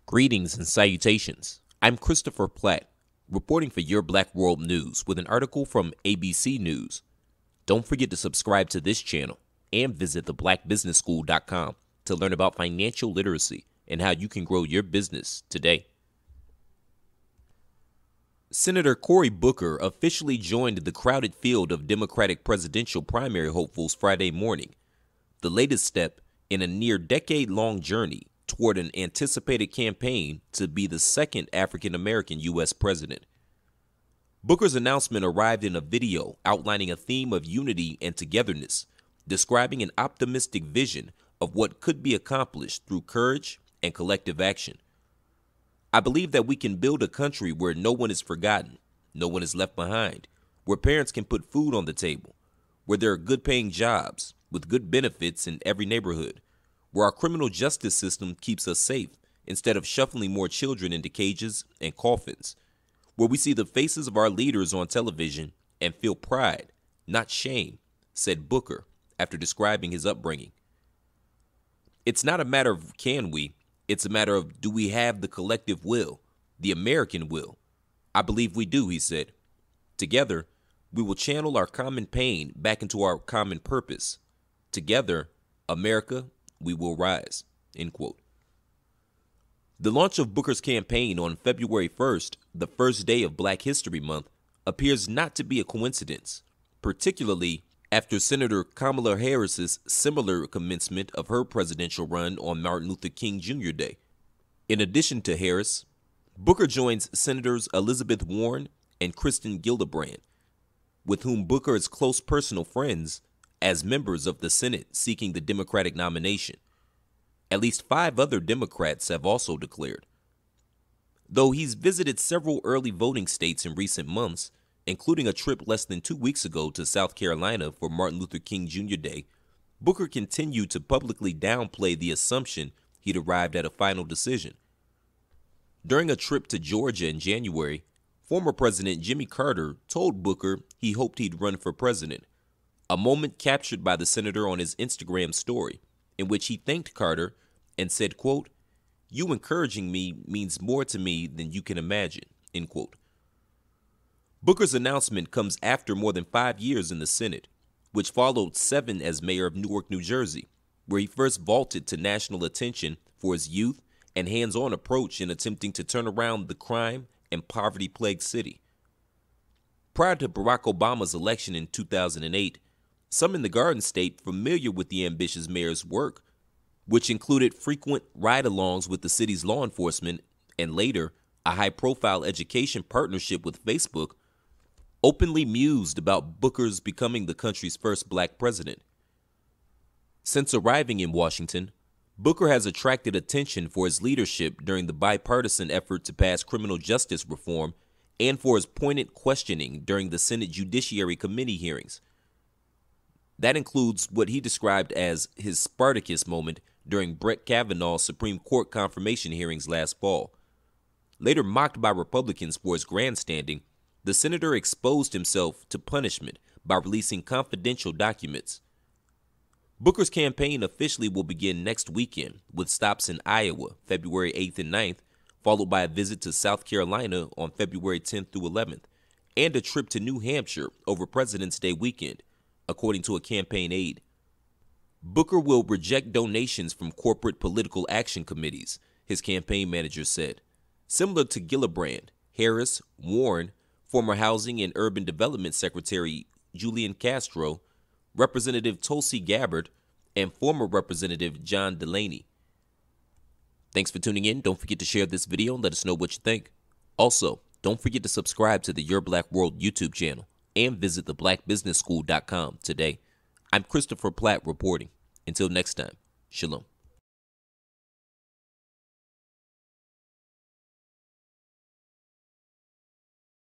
Greetings and salutations. I'm Christopher Platt, reporting for Your Black World News with an article from ABC News. Don't forget to subscribe to this channel and visit theblackbusinessschool.com to learn about financial literacy and how you can grow your business today. Senator Cory Booker officially joined the crowded field of Democratic presidential primary hopefuls Friday morning, the latest step in a near decade-long journey toward an anticipated campaign to be the second African-American U.S. president. Booker's announcement arrived in a video outlining a theme of unity and togetherness, describing an optimistic vision of what could be accomplished through courage and collective action. I believe that we can build a country where no one is forgotten, no one is left behind, where parents can put food on the table, where there are good-paying jobs with good benefits in every neighborhood, where our criminal justice system keeps us safe instead of shuffling more children into cages and coffins, where we see the faces of our leaders on television and feel pride, not shame, said Booker after describing his upbringing. It's not a matter of can we, it's a matter of do we have the collective will, the American will. I believe we do, he said. Together, we will channel our common pain back into our common purpose. Together, America, we will rise, end quote. The launch of Booker's campaign on February 1st, the first day of Black History Month, appears not to be a coincidence, particularly after Senator Kamala Harris's similar commencement of her presidential run on Martin Luther King Jr. Day. In addition to Harris, Booker joins Senators Elizabeth Warren and Kristen Gillibrand, with whom Booker is close personal friends, as members of the Senate seeking the Democratic nomination. At least 5 other Democrats have also declared. Though he's visited several early voting states in recent months, including a trip less than 2 weeks ago to South Carolina for Martin Luther King Jr. Day, Booker continued to publicly downplay the assumption he'd arrived at a final decision. During a trip to Georgia in January, former President Jimmy Carter told Booker he hoped he'd run for president, a moment captured by the senator on his Instagram story, in which he thanked Carter and said, quote, "You encouraging me means more to me than you can imagine," end quote. Booker's announcement comes after more than 5 years in the Senate, which followed 7 as mayor of Newark, New Jersey, where he first vaulted to national attention for his youth and hands-on approach in attempting to turn around the crime and poverty-plagued city. Prior to Barack Obama's election in 2008, some in the Garden State familiar with the ambitious mayor's work, which included frequent ride-alongs with the city's law enforcement and later a high-profile education partnership with Facebook, openly mused about Booker's becoming the country's first black president. Since arriving in Washington, Booker has attracted attention for his leadership during the bipartisan effort to pass criminal justice reform and for his pointed questioning during the Senate Judiciary Committee hearings. That includes what he described as his Spartacus moment during Brett Kavanaugh's Supreme Court confirmation hearings last fall. Later mocked by Republicans for his grandstanding, the senator exposed himself to punishment by releasing confidential documents. Booker's campaign officially will begin next weekend with stops in Iowa, February 8th and 9th, followed by a visit to South Carolina on February 10th through 11th, and a trip to New Hampshire over President's Day weekend, according to a campaign aide. Booker will reject donations from corporate political action committees, his campaign manager said. Similar to Gillibrand, Harris, Warren, former Housing and Urban Development Secretary Julian Castro, Representative Tulsi Gabbard, and former Representative John Delaney. Thanks for tuning in. Don't forget to share this video and let us know what you think. Also, don't forget to subscribe to the Your Black World YouTube channel and visit theblackbusinessschool.com today. I'm Christopher Platt reporting. Until next time, shalom.